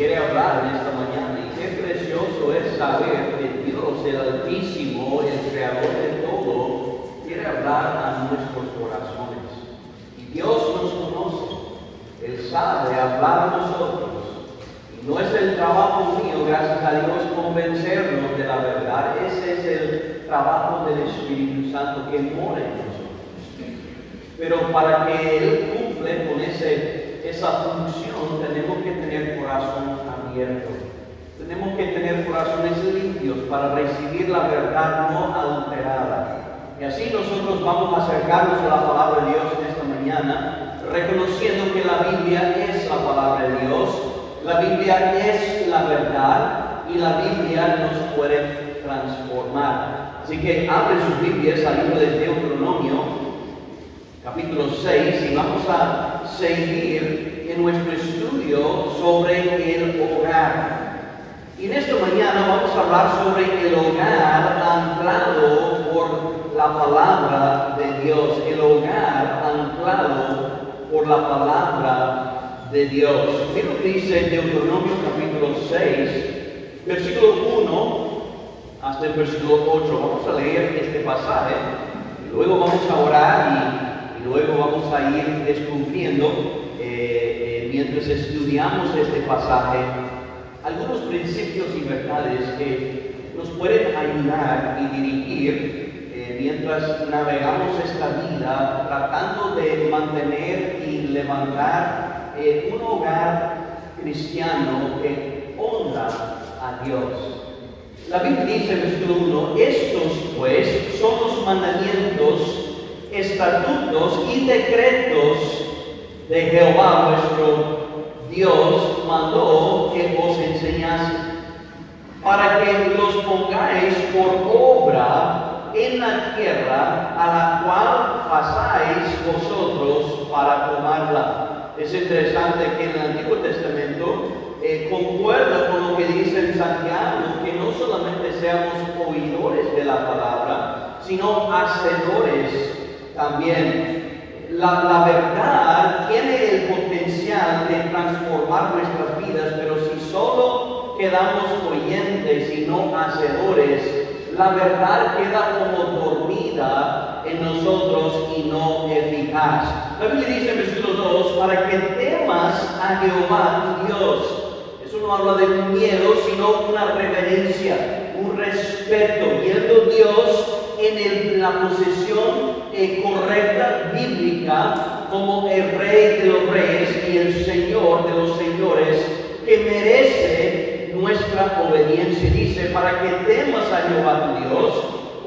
quiere hablar en esta mañana. Y qué precioso es saber que Dios, el Altísimo, el Creador de todo, quiere hablar a nuestros corazones. Y Dios nos conoce. Él sabe hablar a nosotros. Y no es el trabajo mío, gracias a Dios, convencernos de la verdad. Ese es el trabajo del Espíritu Santo que mora en nosotros. Pero para que Él cumple con esa función, tenemos que tener corazón abierto. Tenemos que tener corazones limpios para recibir la verdad no alterada. Y así nosotros vamos a acercarnos a la palabra de Dios en esta mañana, reconociendo que la Biblia es la palabra de Dios, la Biblia es la verdad y la Biblia nos puede transformar. Así que abre sus Biblias al libro de Deuteronomio, capítulo 6, y vamos a seguir en nuestro estudio sobre el hogar. Y en esta mañana vamos a hablar sobre el hogar anclado por la palabra de Dios. El hogar anclado por la palabra de Dios. Mira lo que dice Deuteronomio capítulo 6, versículo 1 hasta el versículo 8. Vamos a leer este pasaje y luego vamos a orar y luego vamos a ir descubriendo mientras estudiamos este pasaje algunos principios y verdades que nos pueden ayudar y dirigir mientras navegamos esta vida tratando de mantener y levantar un hogar cristiano que honra a Dios. La Biblia dice en versículo 1, estos pues son los mandamientos, estatutos y decretos de Jehová vuestro Dios mandó que os enseñase, para que los pongáis por obra en la tierra a la cual pasáis vosotros para tomarla. Es interesante que en el Antiguo Testamento concuerda con lo que dice en Santiago, que no solamente seamos oidores de la palabra, sino hacedores también. La verdad tiene el potencial de transformar nuestras vidas, pero si solo quedamos oyentes y no hacedores, la verdad queda como dormida en nosotros y no eficaz. La Biblia dice en versículo 2, para que temas a Jehová tu Dios. Eso no habla de un miedo, sino una reverencia, un respeto, viendo Dios en la posesión correcta bíblica como el Rey de los Reyes y el Señor de los Señores, que merece nuestra obediencia. Dice, para que temas a Jehová tu Dios,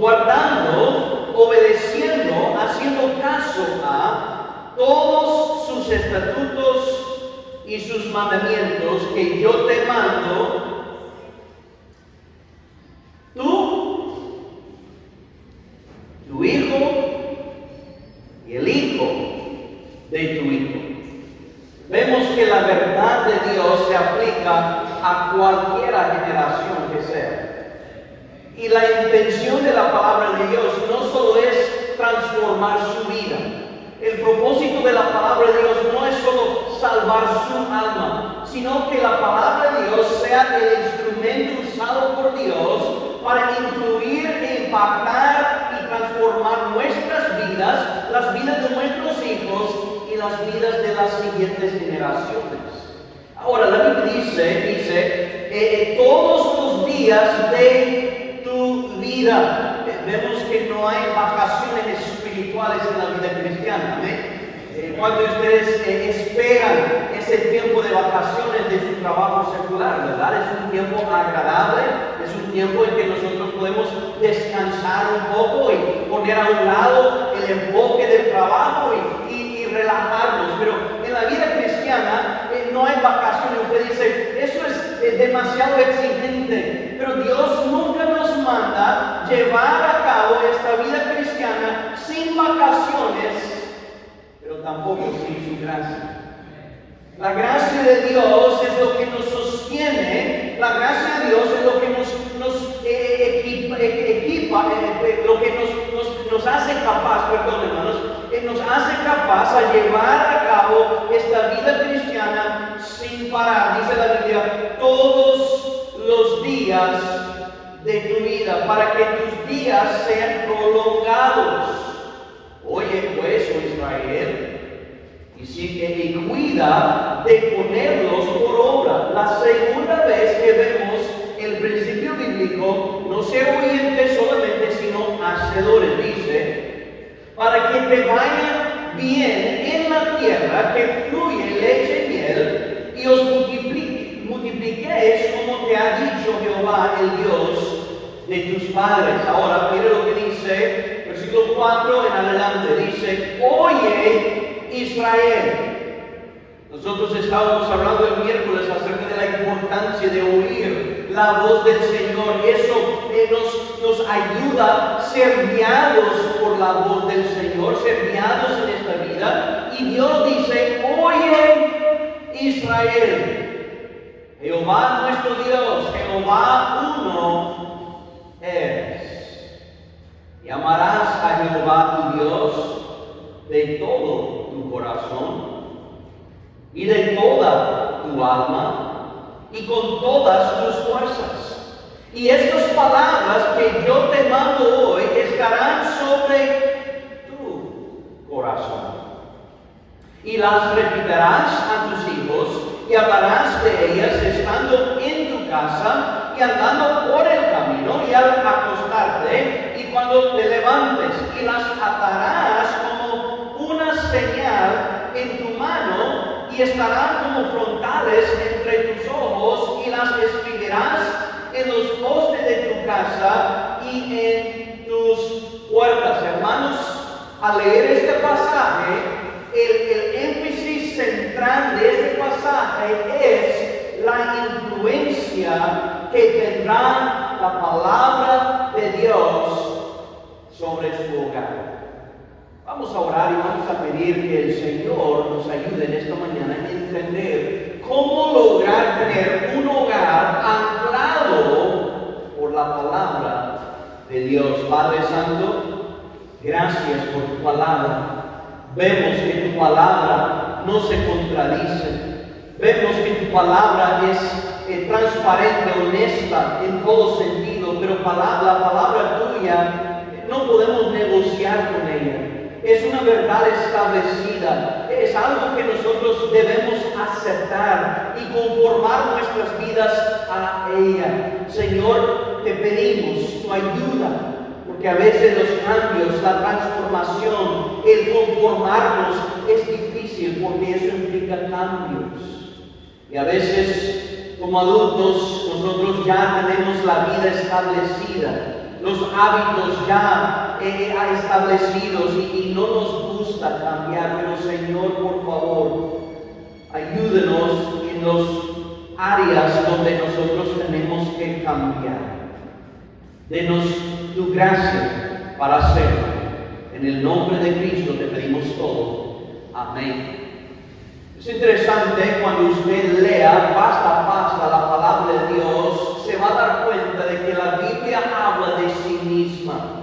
guardando, obedeciendo, haciendo caso a todos sus estatutos y sus mandamientos que yo te mando, tu hijo y el hijo de tu hijo. Vemos que la verdad de Dios se aplica a cualquier generación que sea. Y la intención de la palabra de Dios no solo es transformar su vida. El propósito de la palabra de Dios no es solo salvar su alma, sino que la palabra de Dios sea el instrumento usado por Dios para influir, impactar y transformar nuestras vidas, las vidas de nuestros hijos y las vidas de las siguientes generaciones. Ahora, la Biblia dice todos los días de tu vida. Vemos que no hay vacaciones espirituales en la vida cristiana. ¿Amén? ¿Cuántos de ustedes esperan ese tiempo de vacaciones de su trabajo secular? ¿Verdad? Es un tiempo agradable, es un tiempo en que nosotros podemos descansar un poco y poner a un lado el enfoque del trabajo y relajarnos. Pero en la vida cristiana no hay vacaciones. Usted dice, eso es demasiado exigente, pero Dios nunca nos manda llevar a cabo esta vida cristiana sin vacaciones, pero tampoco sin su gracia. La gracia de Dios es lo que nos sostiene, la gracia de Dios es lo que nos equipa, lo que nos hace capaz, nos hace capaz a llevar a cabo esta vida cristiana sin parar, dice la Biblia, todos los días de tu vida, para que tus días sean prolongados. Oye pues, oh Israel, y cuida de ponerlos por obra. La segunda vez que vemos el principio bíblico, no ser oyentes solamente, sino hacedores, dice, para que te vaya bien en la tierra, que fluye leche y miel, y os multipliquéis como te ha dicho Jehová, el Dios de tus padres. Ahora, mire lo que dice, versículo 4 en adelante, dice, oye Israel. Nosotros estábamos hablando el miércoles acerca de la importancia de oír la voz del Señor, y eso nos ayuda a ser guiados por la voz del Señor, ser guiados en esta vida. Y Dios dice, oye Israel, Jehová nuestro Dios, Jehová uno es. Y amarás a Jehová tu Dios de todo tu corazón y de toda tu alma y con todas tus fuerzas. Y estas palabras que yo te mando hoy estarán sobre tu corazón. Y las repetirás a tus hijos y hablarás de ellas estando en tu casa y andando por el camino y al acostarte y cuando te levantes, y las atarás como una señal en tu mano y estarán como frontales entre tus ojos, y las escribirás en los postes de tu casa y en tus puertas. Hermanos, al leer este pasaje, el énfasis central de este pasaje es la influencia que tendrá la palabra de Dios sobre su hogar. Vamos a orar y vamos a pedir que el Señor nos ayude en esta mañana a entender cómo lograr tener un hogar anclado por la palabra de Dios. Padre Santo, gracias por tu palabra. Vemos que tu palabra no se contradice. Vemos que tu palabra es transparente, honesta en todo sentido, pero la palabra tuya no podemos negociar con ella. Es una verdad establecida, es algo que nosotros debemos aceptar y conformar nuestras vidas a ella. Señor, te pedimos tu ayuda, porque a veces los cambios, la transformación, el conformarnos es difícil, porque eso implica cambios. Y a veces, como adultos, nosotros ya tenemos la vida establecida, los hábitos ya establecidos y no nos gusta cambiar. Pero Señor, por favor, ayúdenos en las áreas donde nosotros tenemos que cambiar. Denos tu gracia para hacerlo. En el nombre de Cristo te pedimos todo. Amén. Es interesante cuando usted lea pasta a pasta la palabra de Dios, se va a dar cuenta de que la Biblia habla de sí misma.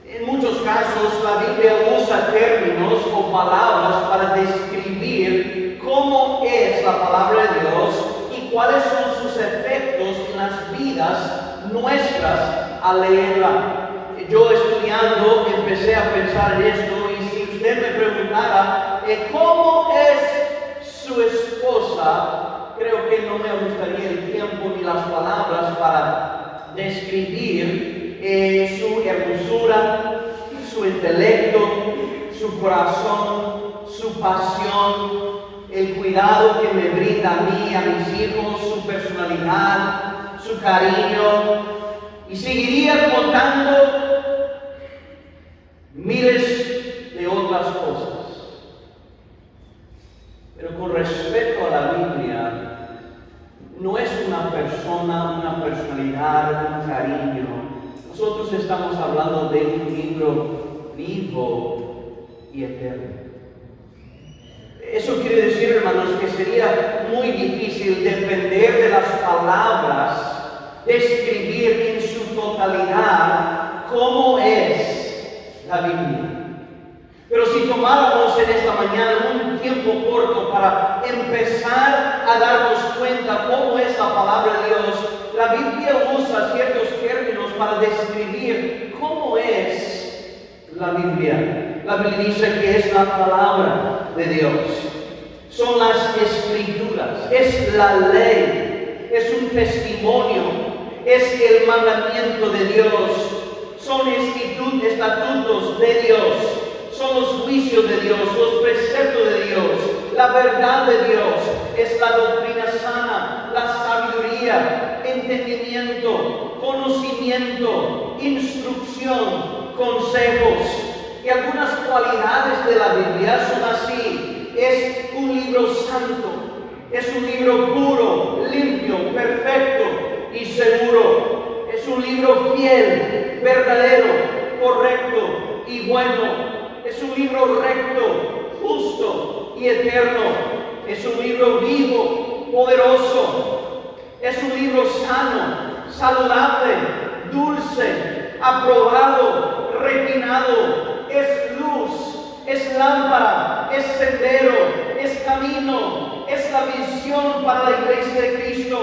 En muchos casos la Biblia usa términos o palabras para describir cómo es la palabra de Dios y cuáles son sus efectos en las vidas nuestras al leerla. Yo estudiando empecé a pensar en esto, y si usted me preguntara ¿cómo es su esposa?, creo que no me gustaría el tiempo ni las palabras para describir su hermosura, su intelecto, su corazón, su pasión, el cuidado que me brinda a mí, a mis hijos, su personalidad, su cariño, y seguiría contando miles de otras cosas. Pero con respecto a la Biblia, no es una persona, una personalidad, un cariño. Nosotros estamos hablando de un libro vivo y eterno. Eso quiere decir, hermanos, que sería muy difícil depender de las palabras, describir en su totalidad cómo es la Biblia. Pero si tomáramos en esta mañana un tiempo corto para empezar a darnos cuenta cómo es la palabra de Dios, la Biblia usa ciertos términos para describir cómo es la Biblia. La Biblia dice que es la palabra de Dios. Son las escrituras, es la ley, es un testimonio, es el mandamiento de Dios, son estatutos de Dios, son los juicios de Dios, los preceptos de Dios, la verdad de Dios, es la doctrina sana, la sabiduría, entendimiento, conocimiento, instrucción, consejos. Y algunas cualidades de la Biblia son así. Es un libro santo, es un libro puro, limpio, perfecto y seguro. Es un libro fiel, verdadero, correcto y bueno. Es un libro recto, justo y eterno. Es un libro vivo, poderoso. Es un libro sano, saludable, dulce, aprobado, refinado. Es luz, es lámpara, es sendero, es camino, es la visión para la iglesia de Cristo,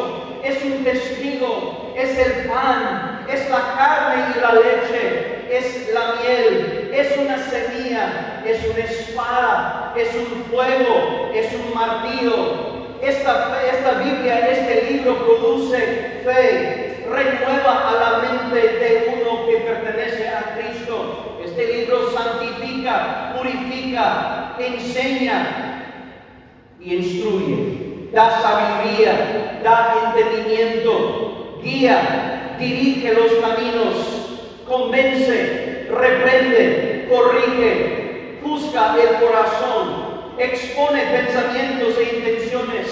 es un testigo, es el pan, es la carne y la leche, es la miel, es una semilla, es una espada, es un fuego, es un martillo. Esta Biblia, este libro produce fe, renueva a la mente de uno que pertenece a Cristo. Este libro santifica, purifica, enseña y instruye, da sabiduría, da entendimiento, guía, dirige los caminos, convence, reprende, corrige, juzga el corazón, expone pensamientos e intenciones,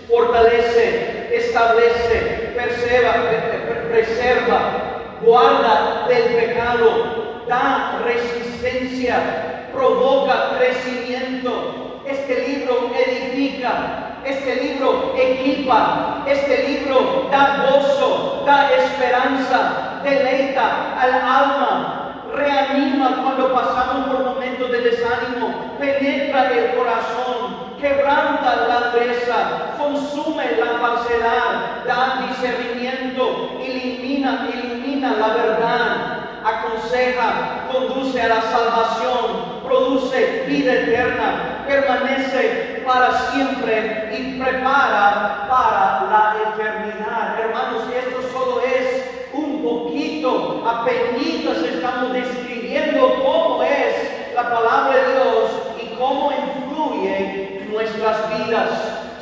fortalece, establece, preserva, guarda del pecado, da resistencia, provoca crecimiento. Este libro edifica, este libro equipa, este libro da gozo, da esperanza, deleita al alma, reanima cuando pasamos por momentos de desánimo, penetra el corazón, quebranta la dureza, consume la falsedad, da discernimiento, ilumina la verdad, aconseja, conduce a la salvación, produce vida eterna, permanece para siempre y prepara para la eternidad. Hermanos, esto solo es un poquito, apenas estamos describiendo cómo es la palabra de Dios y cómo influye en nuestras vidas.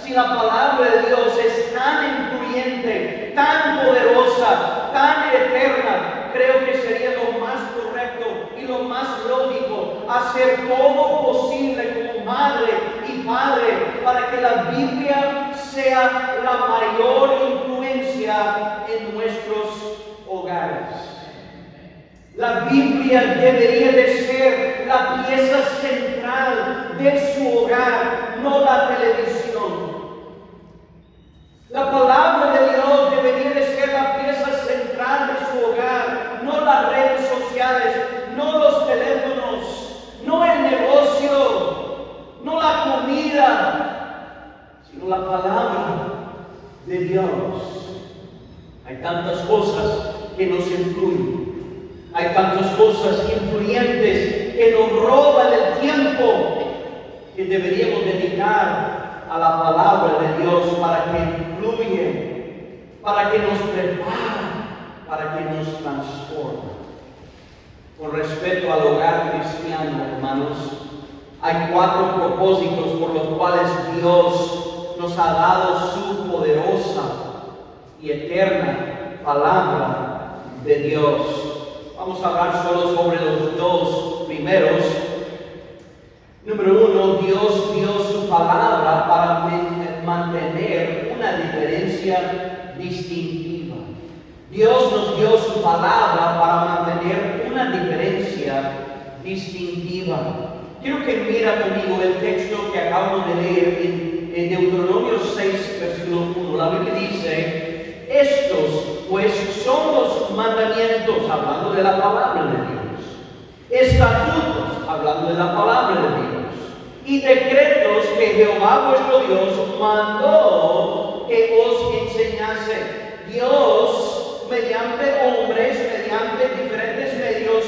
Si la palabra de Dios es tan influyente, tan poderosa, tan eterna, creo que sería lo más correcto y lo más lógico hacer todo posible como madre y padre para que la Biblia sea la mayor influencia en nuestros hogares. La Biblia debería de ser la pieza central de su hogar, no la televisión. La palabra de Dios debería de ser la pieza central de su hogar, no las redes sociales, no los teléfonos, no el negocio, no la comida, sino la palabra de Dios. Hay tantas cosas que nos influyen, hay tantas cosas influyentes que nos roban el tiempo que deberíamos dedicar a la palabra de Dios para que influya, para que nos prepare, para que nos transforme. Con respecto al hogar cristiano, hermanos, hay 4 propósitos por los cuales Dios nos ha dado su poderosa y eterna palabra de Dios. Vamos a hablar solo sobre los 2 primeros. Número 1, Dios dio su palabra para mantener una diferencia distintiva. Dios nos dio su palabra para mantener una diferencia distintiva. Quiero que mira conmigo el texto que acabamos de leer en Deuteronomio 6, versículo 1. La Biblia dice: estos pues son los mandamientos, hablando de la palabra de Dios, estatutos, hablando de la palabra de Dios, y decretos que Jehová vuestro Dios mandó que os enseñase. Dios, mediante hombres, mediante diferentes medios,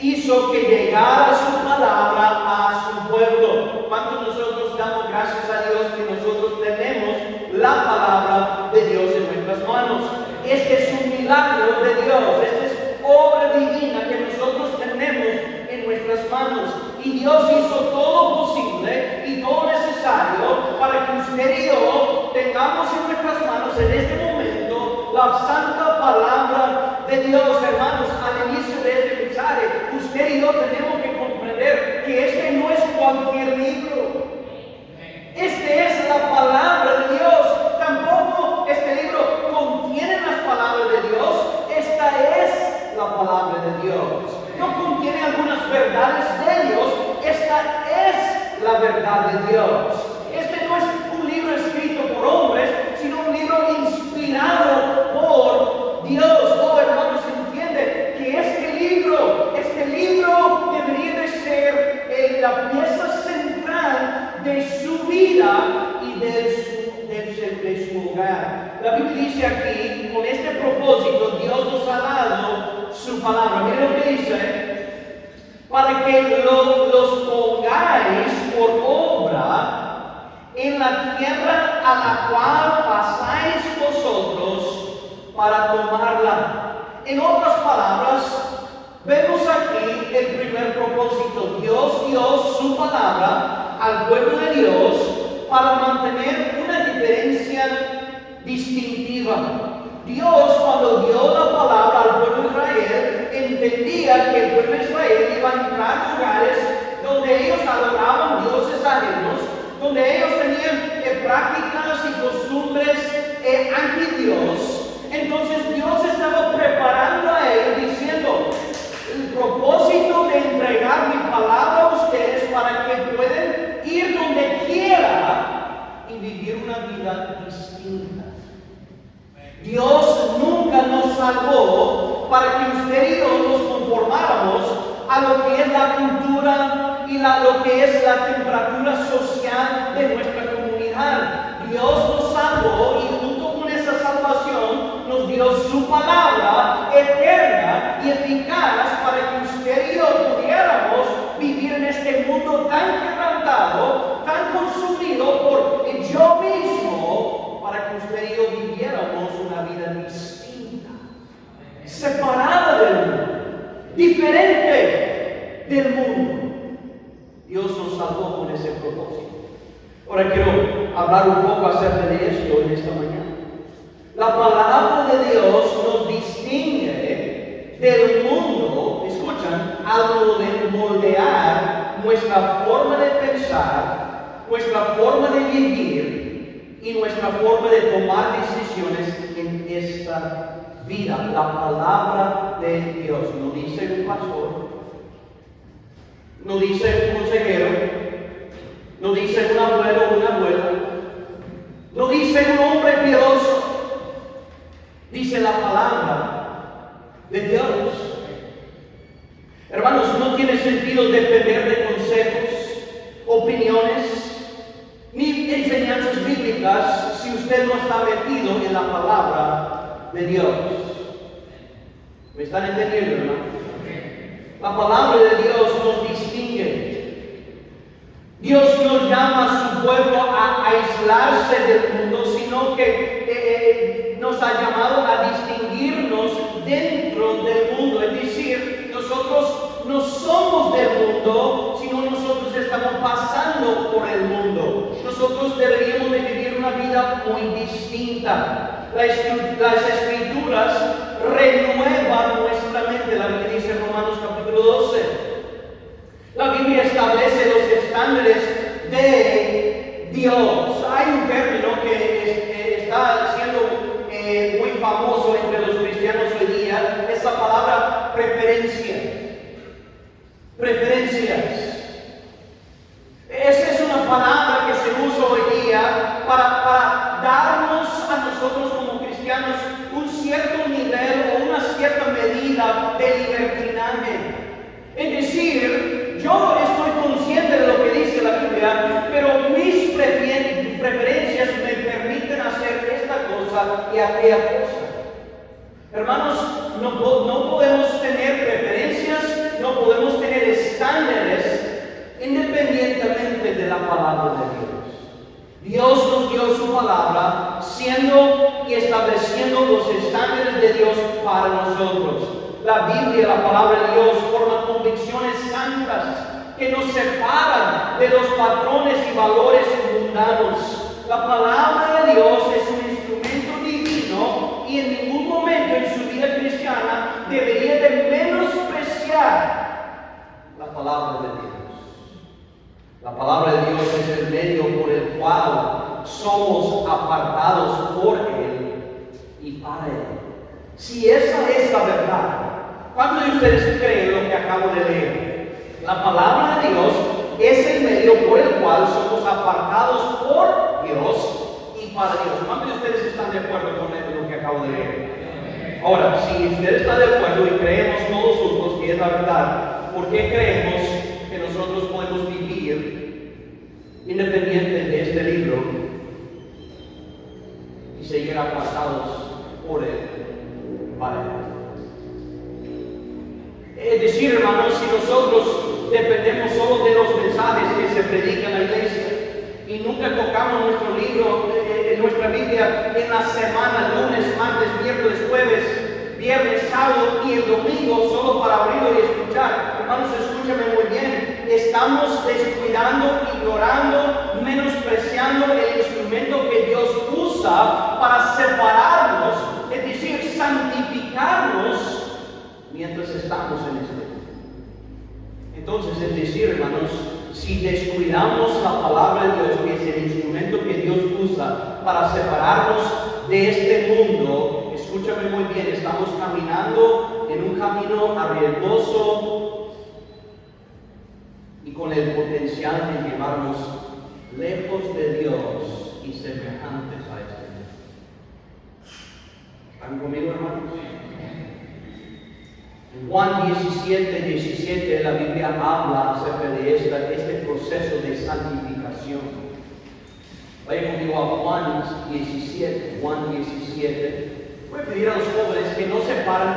hizo que llegara su palabra a su pueblo. ¿Cuántos nosotros damos gracias a Dios que nosotros tenemos la palabra de Dios en nuestras manos? Este es un milagro de Dios, esta es obra divina que nosotros tenemos en nuestras manos. Y Dios hizo todo posible y todo necesario para que usted y yo tengamos en nuestras manos en este momento la santa palabra de Dios. Hermanos, al inicio de este mensaje, usted y yo tenemos que comprender que este no es cualquier libro. Este es la palabra de Dios. Tampoco este libro contiene las palabras de Dios. Esta es la palabra de Dios. No contiene algunas verdades de Dios. Esta es la verdad de Dios. Este no es un libro escrito por hombres, sino un libro inspirado por Dios. Oh, hermanos, entiende que este libro debería de ser la pieza central de su vida y de su hogar. La Biblia dice aquí, con este propósito, Dios nos ha dado su palabra. Miren lo que dice: para que los pongáis por obra en la tierra a la cual pasáis vosotros para tomarla. En otras palabras, vemos aquí el primer propósito. Dios dio su palabra al pueblo de Dios para mantener una diferencia distintiva. Dios, cuando dio la palabra al pueblo de Israel, entendía que el pueblo de Israel iba a entrar a lugares donde ellos adoraban dioses ajenos, donde ellos tenían prácticas y costumbres anti-Dios. Entonces Dios estaba preparando a ellos diciendo: el propósito de entregar mi palabra a ustedes para que puedan ir donde quiera y vivir una vida distinta. Dios nunca nos salvó para que usted y yo nos conformáramos a lo que es la cultura y lo que es la temperatura social de nuestra comunidad. Dios nos salvó y junto con esa salvación nos dio su palabra eterna y eficaz para que usted y yo pudiéramos vivir en este mundo tan quebrantado, tan consumido por yo mismo, para que usted y yo viviéramos una vida distinta, separada del mundo, diferente del mundo. Dios nos salvó con ese propósito. Ahora quiero hablar un poco acerca de esto en esta mañana. La palabra de Dios nos distingue del mundo, escuchan, al moldear nuestra forma de pensar, nuestra forma de vivir y nuestra forma de tomar decisiones en esta vida. La palabra de Dios, no dice un pastor, no dice un consejero, no dice un abuelo o una abuela, no dice un hombre piadoso, dice la palabra de Dios. Hermanos, no tiene sentido depender de consejos, opiniones, ni enseñanzas bíblicas si usted no está metido en la palabra de Dios. ¿Me están entendiendo, hermano? La palabra de Dios nos distingue. Dios no llama a su pueblo a aislarse del mundo, sino que nos ha llamado a distinguirnos dentro del mundo. Es decir, nosotros no somos del mundo, sino nosotros estamos pasando por el mundo. Nosotros deberíamos de vivir una vida muy distinta. Las escrituras renuevan nuestra mente. La Biblia dice en Romanos capítulo 12. La Biblia establece los estándares de Dios. Hay un término que está siendo muy famoso entre los cristianos hoy día. Es la palabra preferencia. Preferencias. Esa es una palabra que se usa hoy día para darnos a nosotros como cristianos un cierto nivel o una cierta medida de libertinaje. Es decir, yo estoy consciente de lo que dice la cosa y aquella cosa. Hermanos, no podemos tener preferencias, no podemos tener estándares independientemente de la palabra de Dios. Dios nos dio su palabra siendo y estableciendo los estándares de Dios para nosotros. La Biblia, la palabra de Dios, forma convicciones santas que nos separan de los patrones y valores mundanos. La palabra de Dios es un instrumento divino y en ningún momento en su vida cristiana debería de menospreciar la palabra de Dios. La palabra de Dios es el medio por el cual somos apartados por Él y para Él. Si esa es la verdad, ¿cuántos de ustedes creen lo que acabo de leer? La palabra de Dios es el medio por el cual somos apartados por Dios y para Dios. ¿Cuántos de ustedes están de acuerdo con lo que acabo de leer? Ahora, si usted está de acuerdo y creemos todos juntos que es la verdad, ¿por qué creemos que nosotros podemos vivir independiente de este libro y seguir apartados por Él, para Él? Es decir, hermanos, si nosotros dependemos solo de los mensajes que se predican en la iglesia y nunca tocamos nuestro libro, nuestra Biblia en la semana, lunes, martes, miércoles, jueves, viernes, sábado y el domingo, solo para abrirlo y escuchar, hermanos, escúchame muy bien, estamos descuidando, ignorando, menospreciando el instrumento que Dios usa para separarnos, es decir, santificarnos mientras estamos en este mundo. Entonces, es decir, hermanos, si descuidamos la palabra de Dios, que es el instrumento que Dios usa para separarnos de este mundo, escúchame muy bien, estamos caminando en un camino arriesgoso y con el potencial de llevarnos lejos de Dios y semejantes a este mundo. ¿Están conmigo, hermanos? En Juan 17, la Biblia habla acerca de este proceso de santificación. Vaya conmigo a Juan 17. Voy a pedir a los jóvenes que no se paren,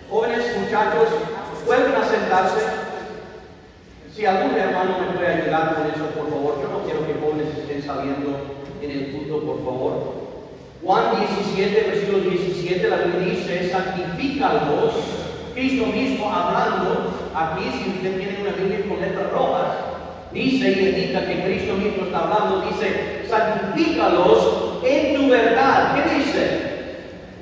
jóvenes muchachos, vuelven a sentarse. Si algún hermano me puede ayudar con eso, por favor. Yo no quiero que jóvenes estén saliendo en el culto, por favor. Juan 17, versículo 17, la Biblia dice, santifícalos. Cristo mismo hablando, aquí si usted tiene una Biblia con letras rojas, dice y indica que Cristo mismo está hablando, dice, santifícalos en tu verdad. ¿Qué dice?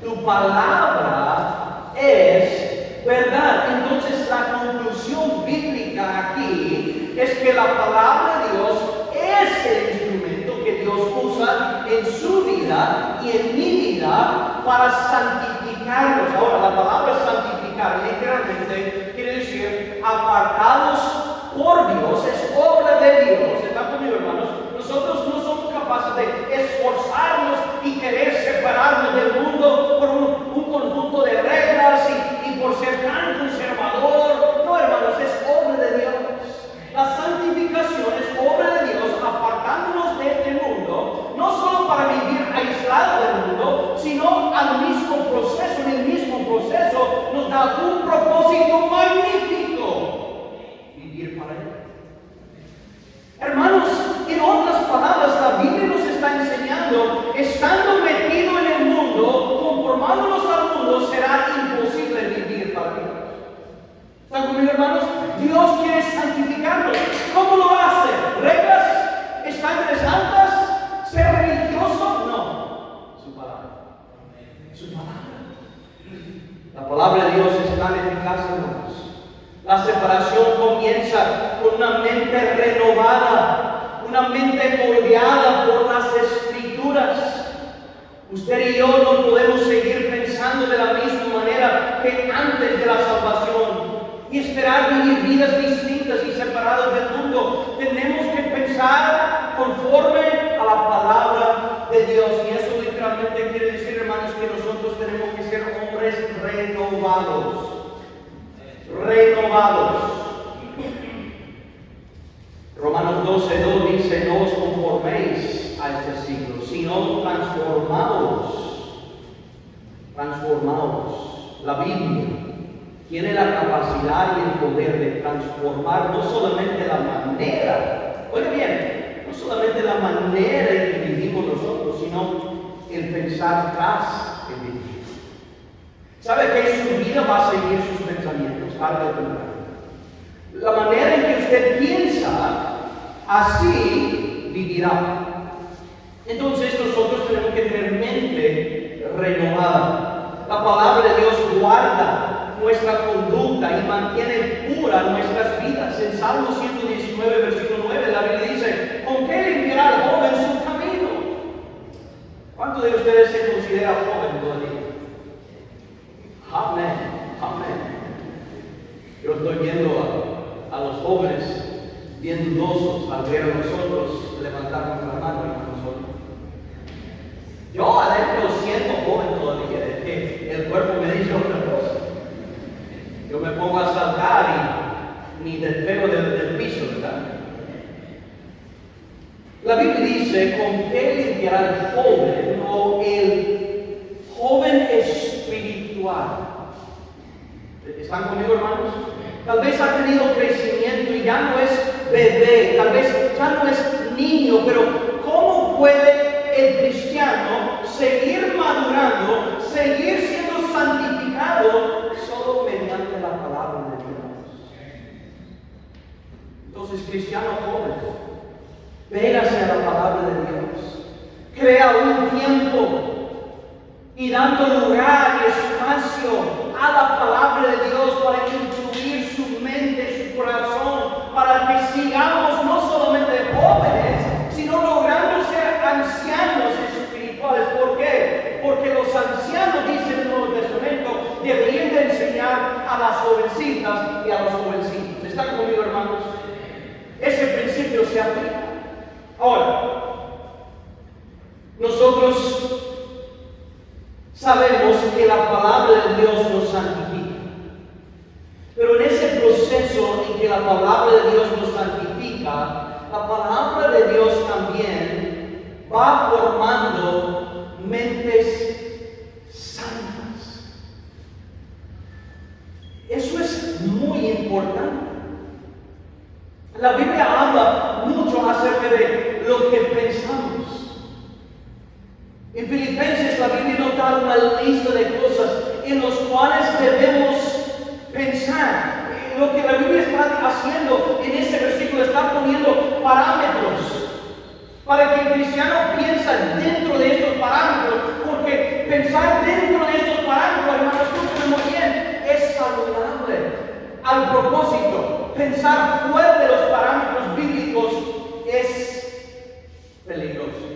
Tu palabra es verdad. Entonces la conclusión bíblica aquí es que la palabra de Dios es el instrumento que Dios usa en su vida y en mi vida para santificarnos. Ahora, la palabra santificar literalmente quiere decir apartados por Dios, es obra de Dios. ¿Están conmigo, hermanos? Nosotros no somos capaces de esforzarnos y querer separarnos del mundo por un conjunto de reglas y por ser tan conservador. No, hermanos, es obra de Dios. La santificación es obra de Dios, apartándonos de este mundo, no solo para vivir aislado del mundo, sino al mismo proceso, en el mismo proceso nos da un propósito magnífico: vivir para Él. Hermanos, en otras palabras, la Biblia nos está enseñando, estando metido en el mundo, conformándonos al mundo, será imposible vivir para Dios. ¿Están conmigo, hermanos? Dios quiere santificarnos. ¿Cómo lo hace? ¿Reglas? ¿Estándares altas? ¿Ser religioso? No. Su palabra. Su palabra. La palabra de Dios es tan eficaz, hermanos. La separación comienza con una mente renovada, una mente moldeada por las Escrituras. Usted y yo no podemos seguir pensando de la misma manera que antes de la salvación y esperar vivir vidas distintas y separadas del mundo. Tenemos que pensar conforme a la palabra de Dios. Y eso literalmente quiere decir, hermanos, que nosotros tenemos que ser hombres renovados. Renovados. Romanos 12:2 dice, no os conforméis a este siglo, sino transformaos transformados. La Biblia tiene la capacidad y el poder de transformar no solamente la manera, oiga bien, no solamente la manera en que vivimos nosotros, sino el pensar tras el vivir. ¿Sabe que su vida va a seguir sus pensamientos tarde o temprano? La manera en que usted piensa, así vivirá. Entonces nosotros tenemos que tener mente renovada. La palabra de Dios guarda nuestra conducta y mantiene pura nuestras vidas. En Salmo 119, versículo 9, la Biblia dice: ¿con qué limpiará al joven su camino? ¿Cuántos de ustedes se consideran joven todavía? Amén, amén. Yo estoy viendo a los jóvenes bien dudosos al ver a nosotros levantar nuestra mano y nosotros. Yo adentro siento joven todavía, es que el cuerpo me dice otra cosa. Yo me pongo a saltar y ni despego del piso, ¿verdad? La Biblia dice: ¿con qué limpiará el joven o el joven espiritual? ¿Están conmigo, hermanos? Tal vez ha tenido crecimiento y ya no es bebé, tal vez ya no es niño, pero ¿cómo puede el cristiano seguir madurando, seguir siendo santificado solo mediante la palabra de Dios? Entonces, cristiano joven, pégase a la palabra de Dios, crea un tiempo y dando lugar y espacio a la palabra de Dios para incluir su mente, su corazón, para que sigamos no solamente jóvenes, sino logrando ser ancianos espirituales. ¿Por qué? Porque los ancianos, dice el Nuevo Testamento, deberían de enseñar a las jovencitas y a los jovencitos. ¿Están conmigo, hermanos? Ese principio se aplica. Ahora, nosotros sabemos que la palabra de Dios nos santifica. Pero en ese proceso en que la palabra de Dios nos santifica, la palabra de Dios también va formando mentes santas. Eso es muy importante. La Biblia habla mucho acerca de lo que pensamos. En Filipenses la Biblia nos da una lista de cosas en las cuales debemos pensar. Lo que la Biblia está haciendo en ese versículo, está poniendo parámetros para que el cristiano piense dentro de estos parámetros, porque pensar dentro de estos parámetros, hermanos, escúchenme muy bien, es saludable. Al propósito, pensar fuera de los parámetros bíblicos es peligroso.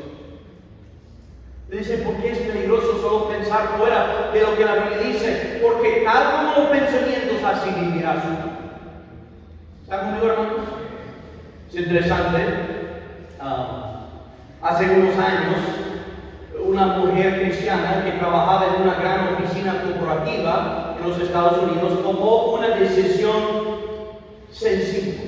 Dice: ¿por qué es peligroso solo pensar fuera de lo que la Biblia dice? Porque tal como los pensamientos, así vivirás. ¿Están conmigo, hermanos? Es interesante. Hace unos años, una mujer cristiana que trabajaba en una gran oficina corporativa en los Estados Unidos tomó una decisión sencilla.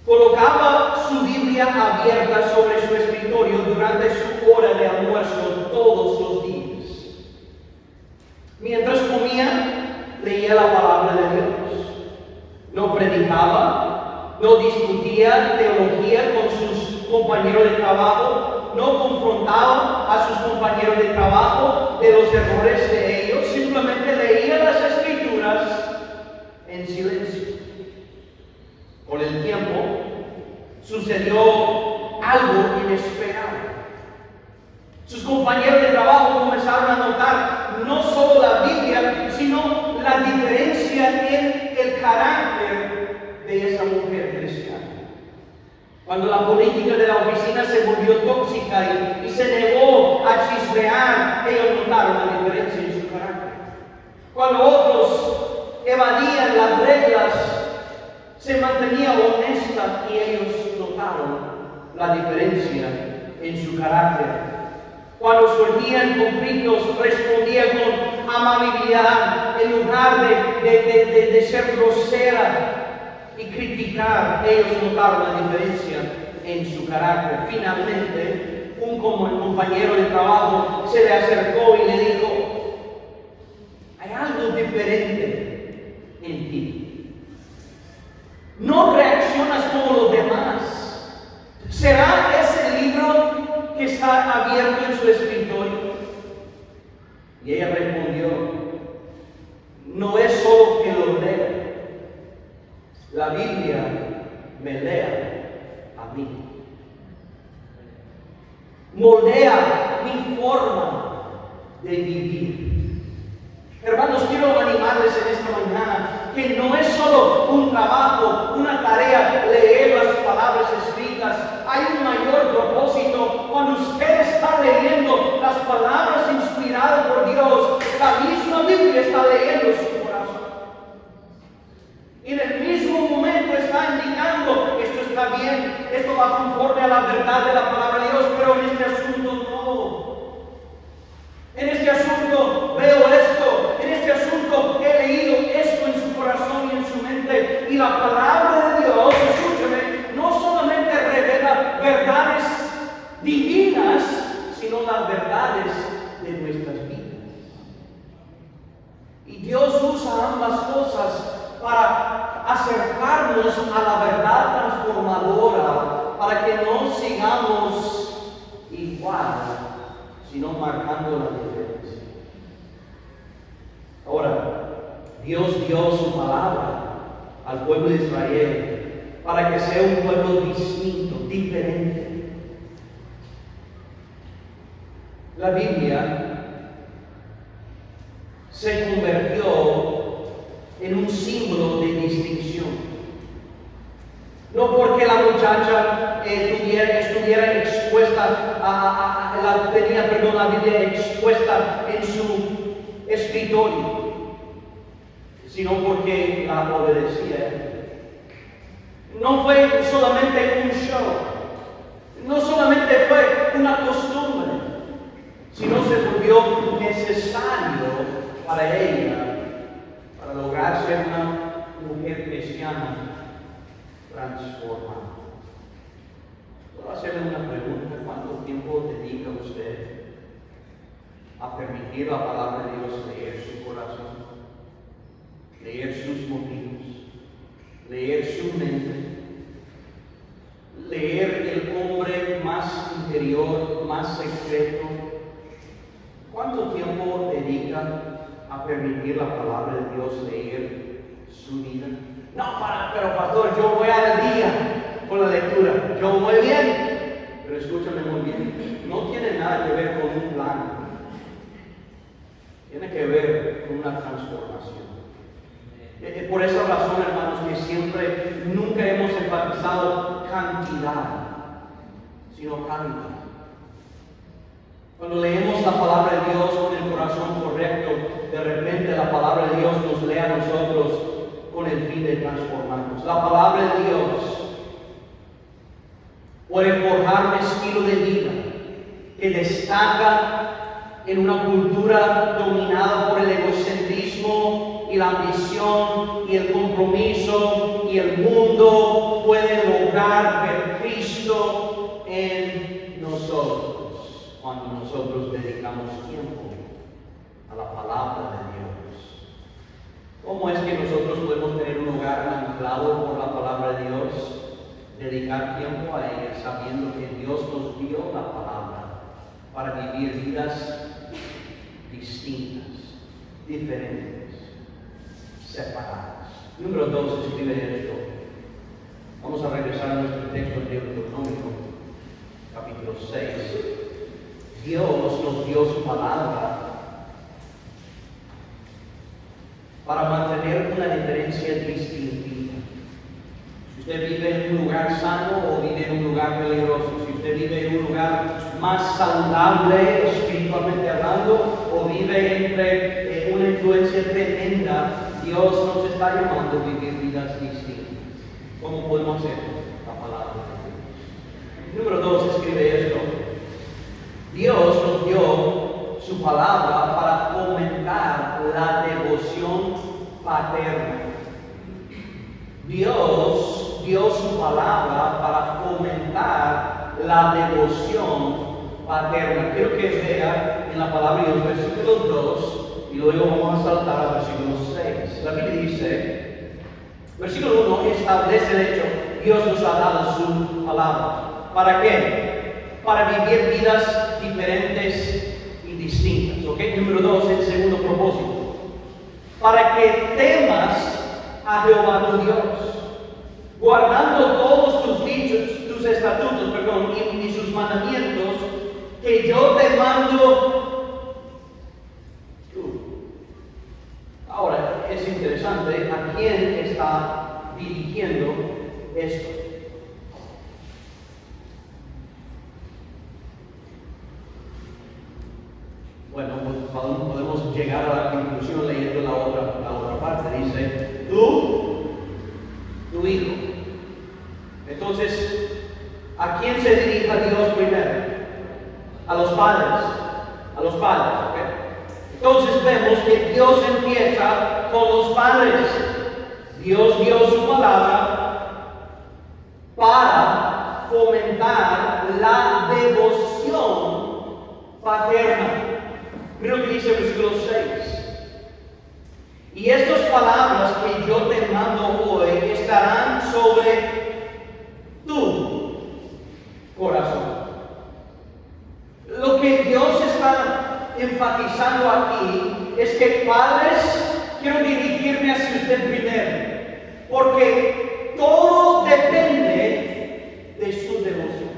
Colocaba su Biblia abierta sobre su escritorio durante su hora de almuerzo todos los días. Mientras comía, leía la palabra de Dios. No predicaba, no discutía teología con sus compañeros de trabajo, no confrontaba a sus compañeros de trabajo de los errores de ellos, simplemente leía las escrituras en silencio. Con el tiempo sucedió algo inesperado. Sus compañeros de trabajo comenzaron a notar no solo la Biblia, sino la diferencia en el carácter de esa mujer cristiana. Cuando la política de la oficina se volvió tóxica y se negó a chismear, ellos notaron la diferencia en su carácter. Cuando otros evadían las reglas, se mantenía honesta y ellos notaron la diferencia en su carácter. Cuando surgían conflictos, respondía con amabilidad en lugar de ser grosera y criticar. Ellos notaron la diferencia en su carácter. Finalmente, un compañero de trabajo se le acercó y le dijo: diferente en ti. No reaccionas como los demás. ¿Será ese libro que está abierto en su escritorio? Y ella respondió, no es solo que lo lea, la Biblia me lea a mí. Moldea mi forma de vivir. Hermanos, quiero animarles en esta mañana que no es solo un trabajo, una tarea leer las palabras escritas. Hay un mayor propósito. Cuando usted está leyendo las palabras inspiradas por Dios, la misma Biblia está leyendo su corazón. Y en el mismo momento está indicando, esto está bien, esto va conforme a la verdad de la palabra de Dios, pero en este asunto no. En este asunto veo esto, en este asunto he leído esto en su corazón y en su mente. Y la palabra de Dios, escúcheme, no solamente revela verdades divinas, sino las verdades de nuestras vidas. Y Dios usa ambas cosas para acercarnos a la verdad transformadora, para que no sigamos igual, sino marcando la diferencia. Ahora, Dios dio su palabra al pueblo de Israel para que sea un pueblo distinto, diferente. La Biblia se convirtió en un símbolo de distinción. No porque la muchacha estuviera expuesta la Biblia expuesta en su escritorio, sino porque la obedecía. No fue solamente un show, no solamente fue una costumbre, sino se volvió necesario para ella, para lograr ser una mujer cristiana transformada. Voy a hacerle una pregunta. ¿Cuánto tiempo dedica usted a permitir la palabra de Dios leer su corazón, leer sus motivos, leer su mente, leer el hombre más interior, más secreto? ¿Cuánto tiempo dedica a permitir la palabra de Dios leer su vida? No, pero pastor, yo voy al día con la lectura. Yo voy bien. Pero escúchame muy bien. No tiene nada que ver con un plan. Tiene que ver con una transformación. Por esa razón, hermanos, que nunca hemos enfatizado cantidad, sino calidad. Cuando leemos la palabra de Dios con el corazón correcto, de repente la palabra de Dios nos lee a nosotros con el fin de transformarnos. La palabra de Dios puede forjar un estilo de vida que destaca en una cultura dominada por el egocentrismo y la ambición y el compromiso, y el mundo puede lograr ver Cristo en nosotros cuando nosotros dedicamos tiempo a la palabra de Dios. ¿Cómo es que nosotros podemos tener un hogar anclado por la palabra de Dios? Dedicar tiempo a ella, sabiendo que Dios nos dio la palabra para vivir vidas distintas, diferentes, separadas. Número 2, escribe esto. Vamos a regresar a nuestro texto en Deuteronomio, capítulo 6. Dios nos dio su palabra para mantener una diferencia distintiva. Si usted vive en un lugar sano o vive en un lugar peligroso, si usted vive en un lugar más saludable espiritualmente hablando o vive entre una influencia tremenda, Dios nos está llamando a vivir vidas distintas. ¿Cómo podemos hacer? La palabra de Dios. Número 2, escribe esto. Dios nos dio su palabra para fomentar la devoción paterna. Dios dio su palabra para fomentar la devoción paterna. Quiero que vea en la palabra de Dios, versículo 2, y luego vamos a saltar al versículo 6. La Biblia dice, versículo 1 establece el hecho, Dios nos ha dado su palabra. ¿Para qué? Para vivir vidas diferentes y distintas. ¿Ok? Número 2, el segundo propósito. Para que temas a Jehová tu Dios, guardando todos tus dichos, tus estatutos, y sus mandamientos, que yo te mando tú. Ahora, es interesante a quién está dirigiendo esto. Bueno, pues podemos llegar a la conclusión leyendo la otra parte. Dice, tú, tu hijo. Entonces, ¿a quién se dirige a Dios primero? A los padres. A los padres, ¿ok? Entonces vemos que Dios empieza con los padres. Dios dio su palabra para fomentar la devoción paterna. Mira lo que dice el versículo 6. Y estas palabras que yo te mando hoy estarán sobre tu corazón. Lo que Dios está enfatizando aquí es que padres, quiero dirigirme hacia usted primero, porque todo depende de su devoción.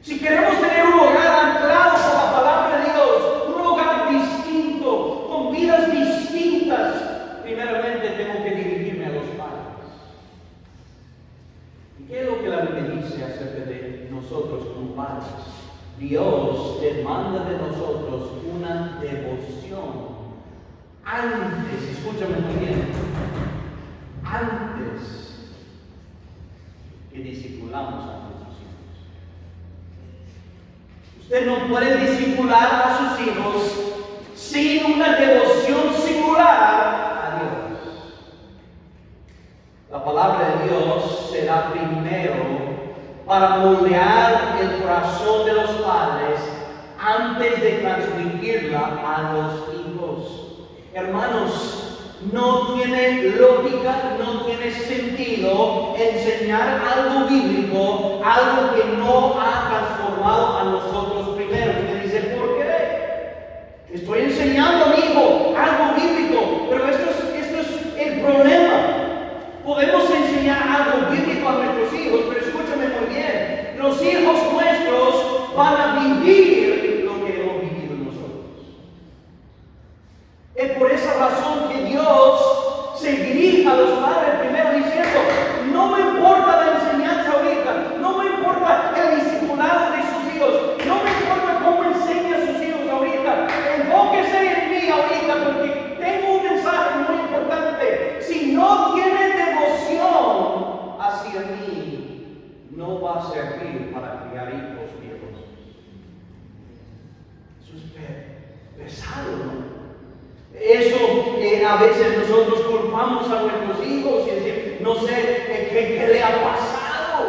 Si queremos tener un hogar anclado por la palabra de Dios, un hogar distinto, con vidas distintas, primeramente tengo que dirigirme a los padres. ¿Y qué es lo que la Biblia dice acerca de nosotros como padres? Dios demanda de nosotros una devoción. Antes, escúchame muy bien, antes que discipulamos a nuestros hijos. Usted no puede discipular a sus hijos sin una devoción singular a Dios. La palabra de Dios será primero para moldear el corazón de los padres antes de transmitirla a los hijos. Hermanos, no tiene lógica, no tiene sentido enseñar algo bíblico, algo que no ha transformado a nosotros primero. Usted dice, ¿por qué? Estoy enseñando a mi hijo algo bíblico, pero esto es el problema. Podemos enseñar algo bíblico a nuestros hijos, pero escúchame muy bien, los hijos nuestros van a vivir lo que hemos vivido nosotros. Es por esa razón que Dios se dirige a los padres primero diciendo, no me importa la enseñanza ahorita, no me importa el discipulado de sus hijos, no me importa cómo enseña a sus hijos ahorita, enfóquese en mí ahorita porque tengo un mensaje muy importante. Si no tiene devoción hacia mí, no va a servir para criar hijos viejos. Eso es pesado, ¿no? Eso a veces nosotros culpamos a nuestros hijos y decimos, no sé qué le ha pasado.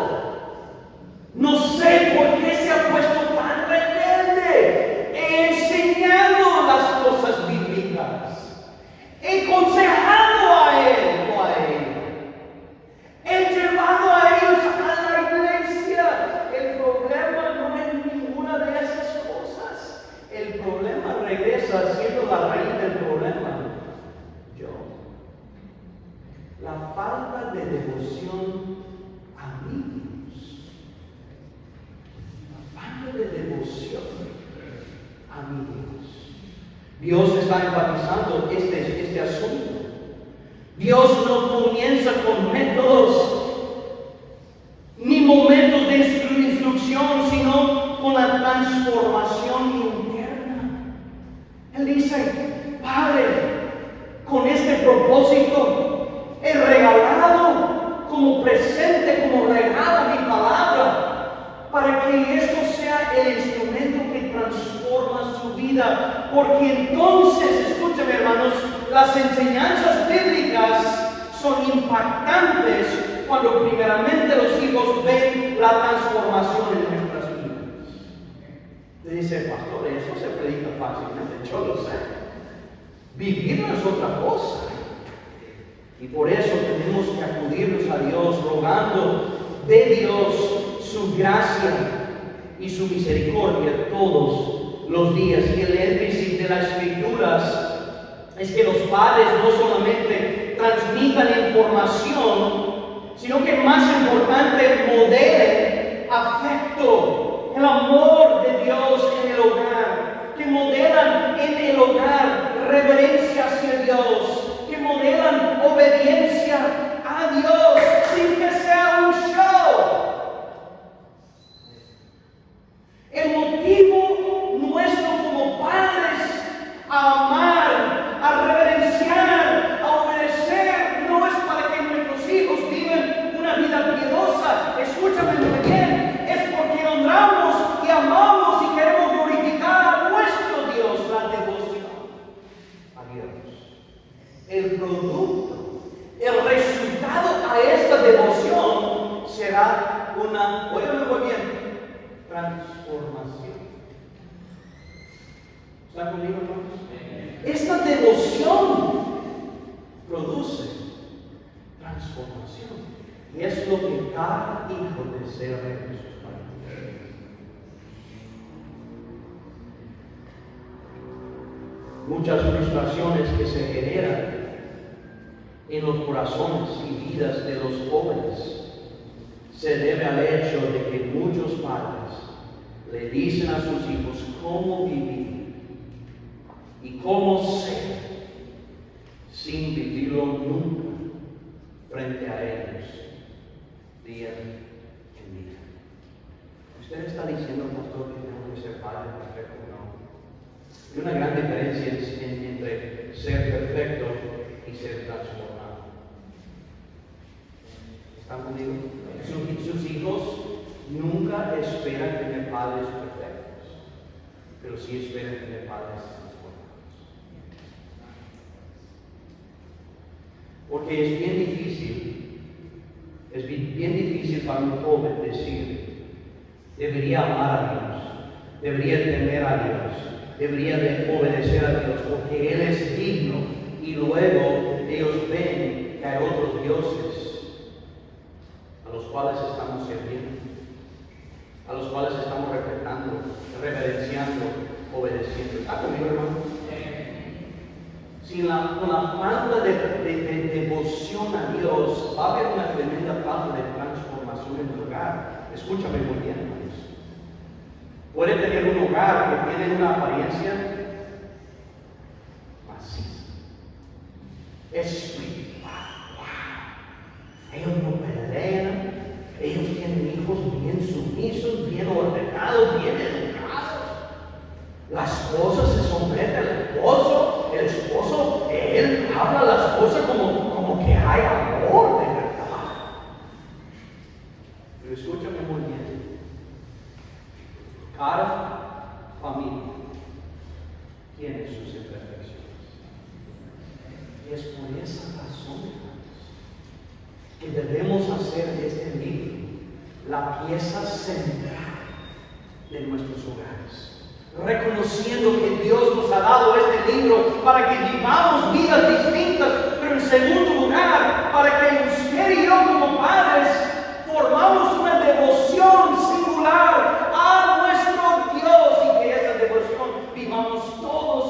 No sé por qué se ha puesto tan rebelde. He enseñado las cosas bíblicas. He aconsejado a él o a ella. He llevado a ellos a la iglesia. El problema no es ninguna de esas cosas. El problema regresa siendo la raíz del problema. Yo. La falta de devoción a mi Dios. La falta de devoción a mi Dios. Dios está enfatizando este asunto. Dios no comienza con métodos ni momentos de instrucción, sino con la transformación interna. Él dice, Padre, con este propósito he regalado como presente, como regalo mi palabra, para que esto sea el instrumento que transforma su vida. Porque entonces, escúchame hermanos, las enseñanzas bíblicas son impactantes cuando primeramente los hijos ven la transformación en nuestras vidas. Dice, pastor, eso se predica fácilmente, yo lo sé. Vivirlo es otra cosa. Y por eso tenemos que acudirnos a Dios, rogando de Dios su gracia y su misericordia todos los días. Y el énfasis de las Escrituras es que los padres no solamente transmitan información, sino que más importante, modelen afecto, el amor de Dios en el hogar, que modelan en el hogar reverencia hacia Dios, que modelan obediencia a Dios sin que sea un show. El motivo nuestro como padres a amar, a reverenciar, a obedecer, no es para que nuestros hijos vivan una vida piadosa. Escúchame muy bien, es porque honramos y amamos y queremos glorificar a nuestro Dios, la devoción a Dios. El producto, el resultado a esta devoción será una, óigame muy bien, transformación. ¿Están conmigo, hermanos? Esta devoción produce transformación. Y es lo que cada hijo desea ver en sus padres. Muchas frustraciones que se generan en los corazones y vidas de los jóvenes se debe al hecho de que muchos padres le dicen a sus hijos cómo vivir y cómo ser sin vivirlo nunca frente a ellos día en día. ¿Usted está diciendo, pastor, que tenemos que ser padres perfectos? No. Hay una gran diferencia entre ser perfecto y ser transformado. ¿Están conmigo? Sus hijos nunca esperan tener padres perfectos, pero sí esperan tener padres transformados. Porque es bien difícil para un joven decir, debería amar a Dios, debería temer a Dios, debería de obedecer a Dios, porque Él es digno, y luego ellos ven que hay otros dioses a los cuales estamos sirviendo, a los cuales estamos respetando, reverenciando, obedeciendo. ¿Está conmigo, hermano? Con la falta de devoción a Dios, va a haber una tremenda falta de transformación en el hogar. Escúchame muy bien, hermanos. Puede tener un hogar que tiene una apariencia maciza, espiritual. Wow. Ellos no pelean, ellos tienen hijos bien sumisos, bien ordenados, bien educados. La esposa se somete al esposo, el esposo, él habla a la esposa como que hay amor de verdad. Pero escúchame muy bien. Cada familia tiene sus imperfecciones. Y es por esa razón, que debemos hacer de este libro la pieza central de nuestros hogares. Reconociendo que Dios nos ha dado este libro para que vivamos vidas distintas, pero en segundo lugar, para que usted y yo como padres formamos una devoción singular a nuestro Dios y que esa devoción vivamos todos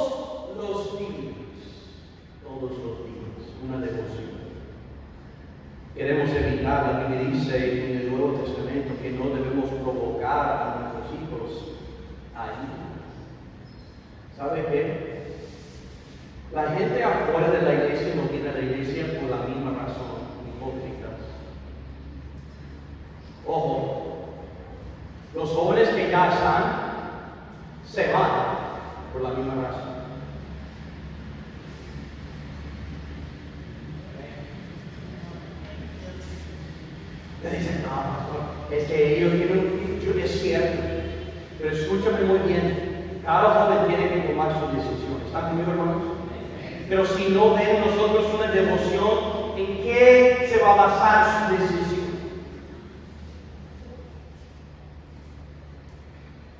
los días, una devoción. Queremos evitar, la Biblia dice en el Nuevo Testamento que no debemos provocar a nuestros hijos a ira. ¿Sabe qué? La gente afuera de la iglesia no viene a la iglesia por la misma razón, hipócritas. Ojo, los jóvenes que ya están se van por la misma razón. Le dicen, no, pastor, es que ellos tienen un futuro, es cierto, pero escúchame muy bien. Cada joven tiene que tomar su decisión. ¿Están conmigo, hermanos? Pero si no ven nosotros una devoción, ¿en qué se va a basar su decisión?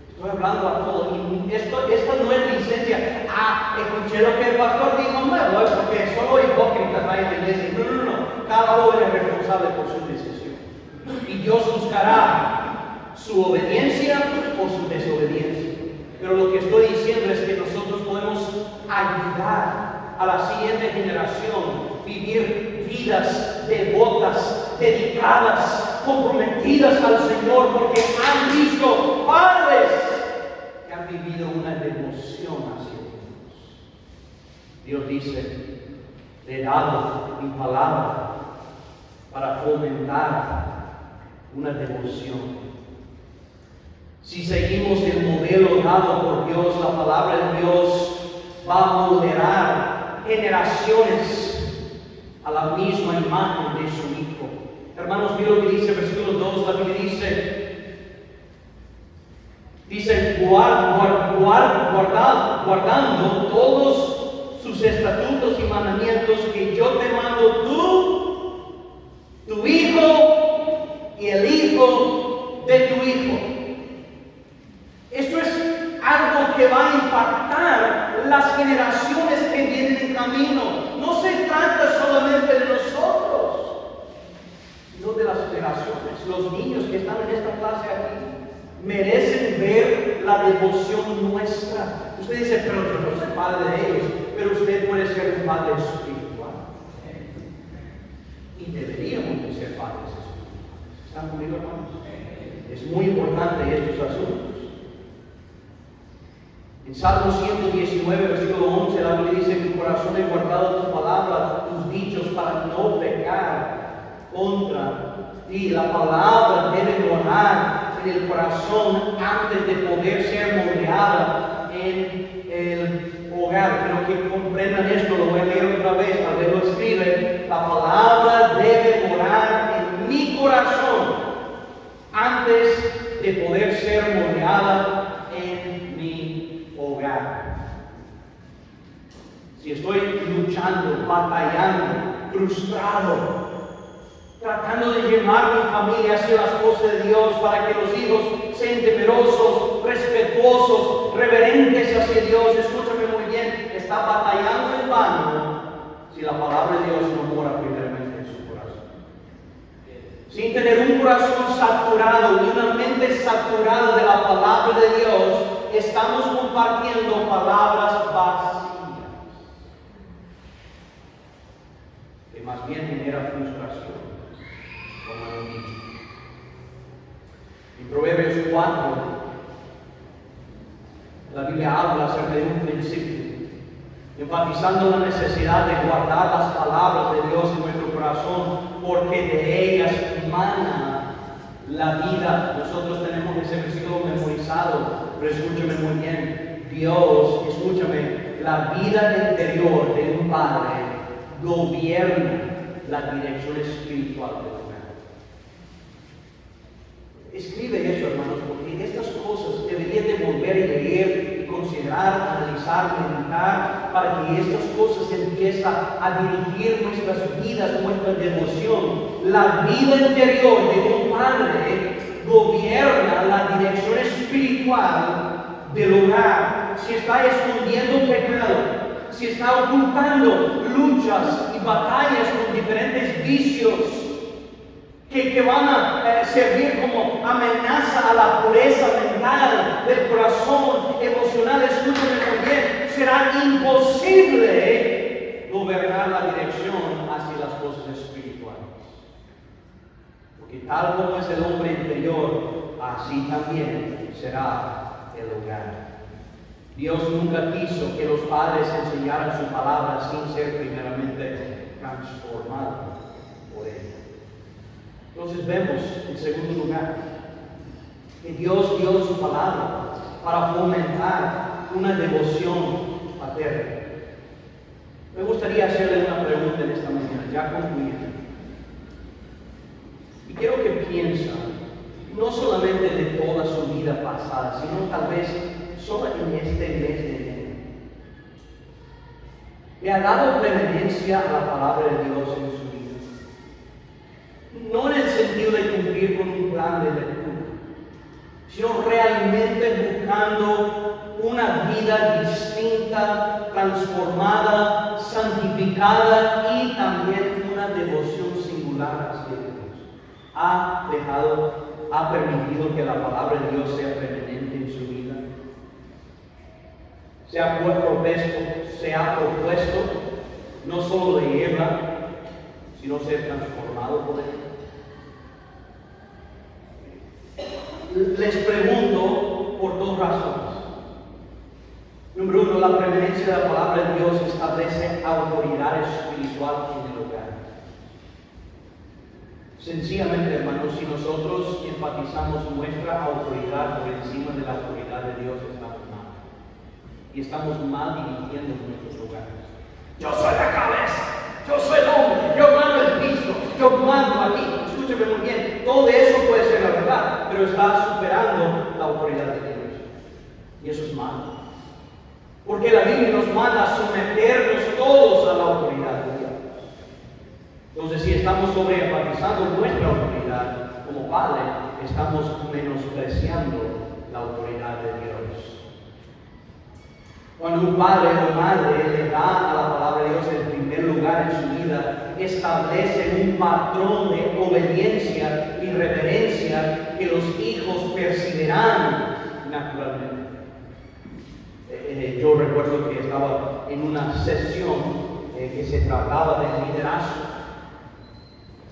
Estoy hablando a todo Esto no es licencia. Escuché lo que el pastor dijo, me voy porque solo hipócritas hay en la iglesia. No. Cada joven es responsable por su decisión. Y Dios buscará su obediencia o su desobediencia. Pero lo que estoy diciendo es que nosotros podemos ayudar a la siguiente generación a vivir vidas devotas, dedicadas, comprometidas al Señor, porque han visto padres que han vivido una devoción hacia Dios. Dios dice, le he dado mi palabra para fomentar una devoción. Si seguimos el modelo dado por Dios, la palabra de Dios va a moderar generaciones a la misma imagen de su Hijo. Hermanos, miren lo que dice el versículo 2, la Biblia dice guardando todos sus estatutos y mandamientos que yo te mando tú, tu hijo y el hijo de tu hijo. Esto es algo que va a impactar las generaciones que vienen en camino. No se trata solamente de nosotros, sino de las generaciones. Los niños que están en esta clase aquí merecen ver la devoción nuestra. Usted dice, pero yo no soy padre de ellos, pero usted puede ser un padre espiritual. Y deberíamos de ser padres espirituales. ¿Están conmigo, hermanos? Es muy importante estos asuntos. En Salmo 119, versículo 11, la Biblia dice, mi corazón he guardado tu palabra, tus dichos, para no pecar contra ti. La palabra debe morar en el corazón antes de poder ser moldeada en el hogar. Quiero que comprendan esto, lo voy a leer otra vez, tal vez lo escribe. La palabra debe morar en mi corazón antes de poder ser moldeada en mi hogar. Si estoy luchando, batallando, frustrado, tratando de llevar mi familia hacia las cosas de Dios para que los hijos sean temerosos, respetuosos, reverentes hacia Dios, escúchame muy bien, está batallando en vano si la palabra de Dios no mora primeramente en su corazón. Sin tener un corazón saturado y una mente saturada de la palabra de Dios, estamos compartiendo palabras vacías, que más bien genera frustración. En Proverbios 4, la Biblia habla acerca de un principio, enfatizando la necesidad de guardar las palabras de Dios en nuestro corazón, porque de ellas emana la vida. Nosotros tenemos ese versículo memorizado, pero escúchame muy bien, Dios, escúchame, la vida interior de un padre gobierna la dirección espiritual del hogar. Escribe eso, hermanos, porque estas cosas deberían de volver y leer, y considerar, analizar, meditar, para que estas cosas empiecen a dirigir nuestras vidas, nuestra devoción. La vida interior de un padre gobierna la dirección espiritual del hogar. Si está escondiendo pecado, si está ocultando luchas y batallas con diferentes vicios que van a servir como amenaza a la pureza mental del corazón emocional, escúchame muy bien, será imposible gobernar la dirección hacia las cosas espirituales. Porque tal como es el hombre interior, así también será el hogar. Dios nunca quiso que los padres enseñaran su palabra sin ser primeramente transformados por ella. Entonces vemos, en segundo lugar, que Dios dio su palabra para fomentar una devoción paterna. Me gustaría hacerle una pregunta en esta mañana, ya concluyendo. Y quiero que piensen, no solamente de toda su vida pasada, sino tal vez solo en este mes de enero. ¿Le ha dado preeminencia a la palabra de Dios en su vida? No en el sentido de cumplir con un plan de lectura, sino realmente buscando vida distinta, transformada, santificada y también una devoción singular hacia Dios. Ha permitido que la palabra de Dios sea permanente en su vida. Se ha propuesto no solo leerla, sino ser transformado por ella. Les pregunto por dos razones. Número uno, la preeminencia de la palabra de Dios establece autoridad espiritual en el hogar. Sencillamente, hermanos, si nosotros enfatizamos nuestra autoridad por encima de la autoridad de Dios, estamos mal. Y estamos mal dirigiendo nuestros hogares. Yo soy la cabeza, yo soy el hombre, yo mando el piso, yo mando aquí. Escúcheme muy bien, todo eso puede ser la verdad, pero está superando la autoridad de Dios. Y eso es malo. Porque la Biblia nos manda a someternos todos a la autoridad de Dios. Entonces, si estamos sobreenfatizando nuestra autoridad como padre, estamos menospreciando la autoridad de Dios. Cuando un padre o madre le da a la palabra de Dios el primer lugar en su vida, establece un patrón de obediencia y reverencia que los hijos percibirán naturalmente. Yo recuerdo que estaba en una sesión que se trataba de liderazgo.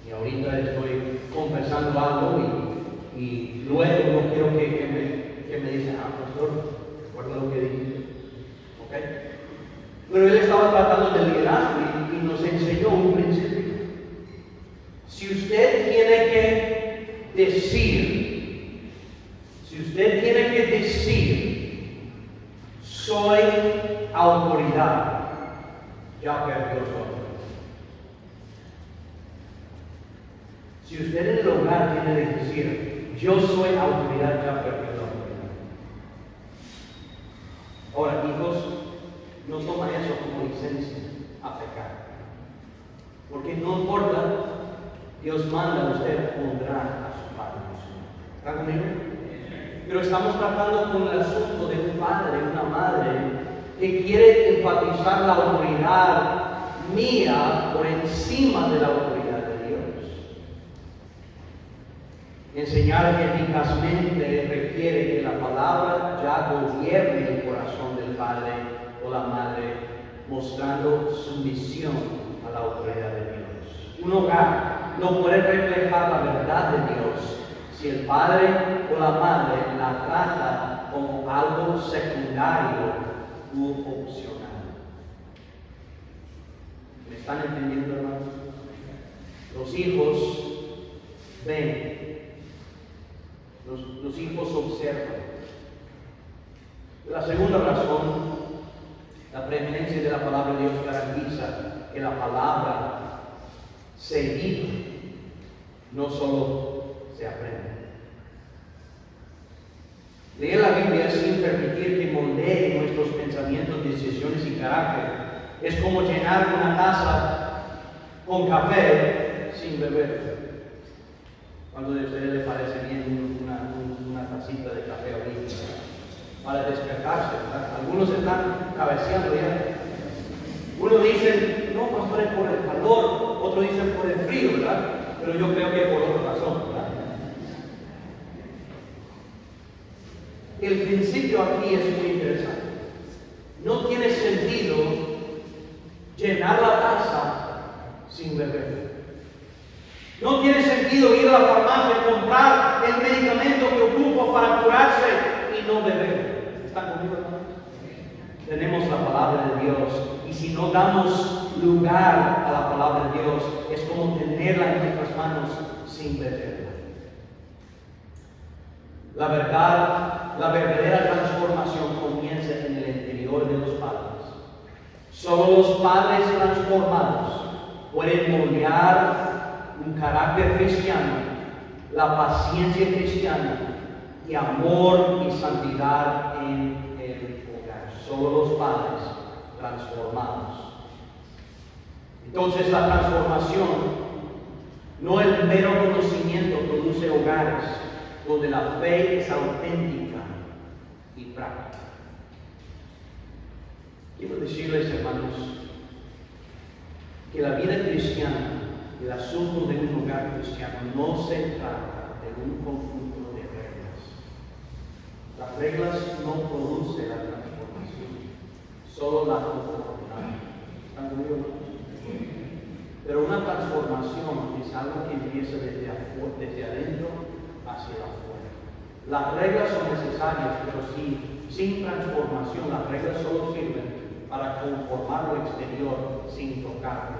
Y ahorita estoy conversando algo y luego no quiero que me dicen, pastor, recuerda lo que dijiste. ¿Ok? Pero él estaba tratando de liderazgo y nos enseñó un principio. Si usted tiene que decir, soy autoridad, ya perdió su autoridad. Si usted en el hogar tiene que decir, yo soy autoridad, ya perdió la autoridad. Ahora, hijos, no toman eso como licencia a pecar. Porque no importa, Dios manda a usted honrar a su padre. ¿Está conmigo? Pero estamos tratando con el asunto de un padre, una madre, que quiere enfatizar la autoridad mía por encima de la autoridad de Dios. Enseñar eficazmente requiere que la palabra ya gobierne el corazón del padre o la madre, mostrando sumisión a la autoridad de Dios. Un hogar no puede reflejar la verdad de Dios si el padre o la madre la trata como algo secundario u opcional. ¿Me están entendiendo, hermanos? Los hijos ven, los hijos observan. La segunda razón, la preeminencia de la palabra de Dios garantiza que la palabra se vive, no solo se aprende. Leer la Biblia sin permitir que moldee nuestros pensamientos, decisiones y carácter es como llenar una taza con café sin beber. ¿Cuántos de ustedes les parece bien una tacita de café ahorita para despertarse? ¿Verdad? Algunos están cabeceando ya. Uno dice, no, pastor, es por el calor. Otro dicen por el frío, ¿verdad? Pero yo creo que por otra razón, ¿verdad? El principio aquí es muy interesante. No tiene sentido llenar la taza sin beber. No tiene sentido ir a la farmacia y comprar el medicamento que ocupo para curarse y no beber. ¿Están conmigo, hermanos? Tenemos la palabra de Dios y si no damos lugar a la palabra de Dios, es como tenerla en nuestras manos sin beberla. La verdadera transformación comienza en el interior de los padres. Solo los padres transformados pueden moldear un carácter cristiano, la paciencia cristiana y amor y santidad en el hogar. Solo los padres transformados. Entonces la transformación, no el mero conocimiento, produce hogares donde la fe es auténtica y práctica. decirles, hermanos, que la vida cristiana, el asunto de un hogar cristiano, no se trata de un conjunto de reglas. Las reglas no producen la transformación, solo la conformidad. ¿Están conmigo? Pero una transformación es algo que empieza desde adentro hacia afuera. Las reglas son necesarias, pero sin transformación, las reglas solo sirven para conformar lo exterior sin tocar lo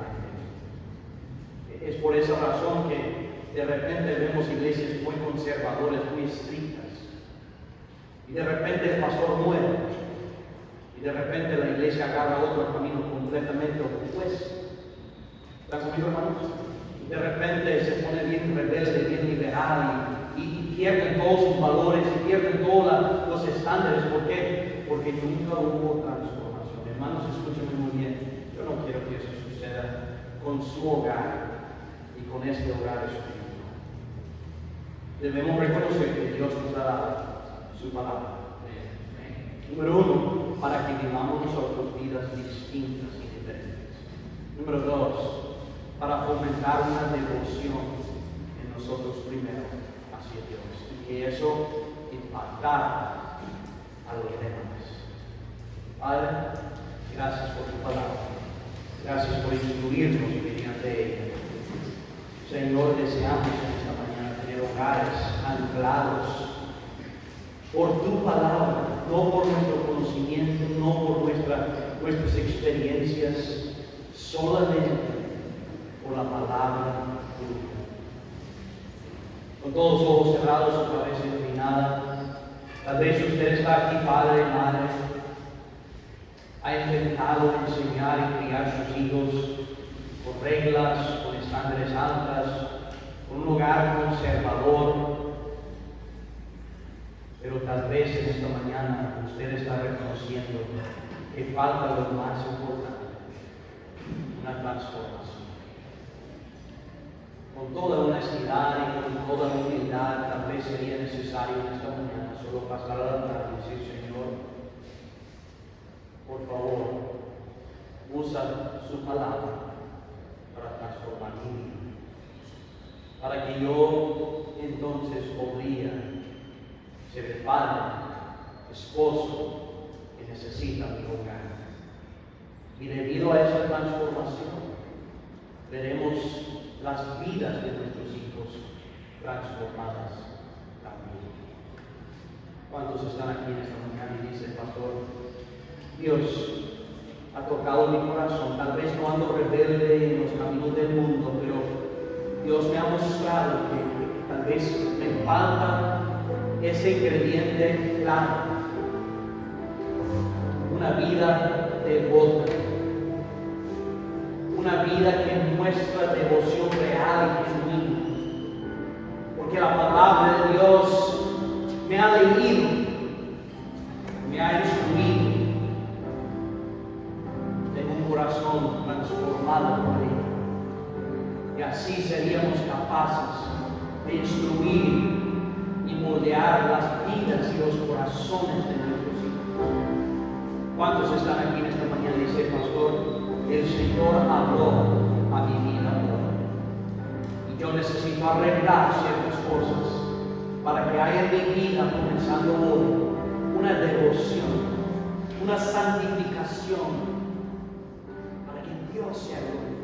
interior. Es por esa razón que de repente vemos iglesias muy conservadoras, muy estrictas. Y de repente el pastor muere. Y de repente la iglesia agarra otro camino completamente opuesto. ¿Están conmigo, hermanos? Y de repente se pone bien rebelde, bien liberal y pierden todos sus valores y pierden todos los estándares. ¿Por qué? Porque nunca hubo transformación. Hermanos, escúchenme muy bien. Yo no quiero que eso suceda con su hogar y con este hogar espiritual. Debemos reconocer que Dios nos ha dado su palabra. Número uno, para que vivamos nosotros vidas distintas y diferentes. Número dos, para fomentar una devoción en nosotros primero hacia Dios y que eso impactara a los demás. Padre, gracias por tu palabra. Gracias por instruirnos mediante ella. Señor, deseamos en esta mañana tener hogares anclados por tu palabra, no por nuestro conocimiento, no por nuestras experiencias, solamente por la palabra tuya. Con todos los ojos cerrados, su cabeza inclinada, tal vez usted está aquí, padre, madre, ha intentado enseñar y criar sus hijos con reglas, con estándares altas, con un hogar conservador, pero tal vez en esta mañana usted está reconociendo que falta lo más importante, una transformación. Con toda honestidad y con toda humildad, tal vez sería necesario en esta mañana solo pasar a la altar y decir, Señor, por favor, usa su palabra para transformar mi vida, para que yo entonces podría ser el padre, esposo que necesita mi hogar. Y debido a esa transformación, veremos las vidas de nuestros hijos transformadas también. ¿Cuántos están aquí en esta mañana y dicen, pastor, Dios ha tocado mi corazón? Tal vez no ando rebelde en los caminos del mundo, pero Dios me ha mostrado que tal vez me falta ese ingrediente claro, una vida devota, una vida que muestra devoción real y genuina, porque la palabra de Dios me ha leído, me ha instruido. Tengo un corazón transformado por ella, y así seríamos capaces de instruir y moldear las vidas y los corazones de nuestros hijos. ¿Cuántos están aquí en esta mañana y dicen, pastor, el Señor habló a mi vida hoy y yo necesito arreglar ciertas cosas para que haya en mi vida, comenzando hoy, una devoción, una santificación, para que Dios sea glorificado?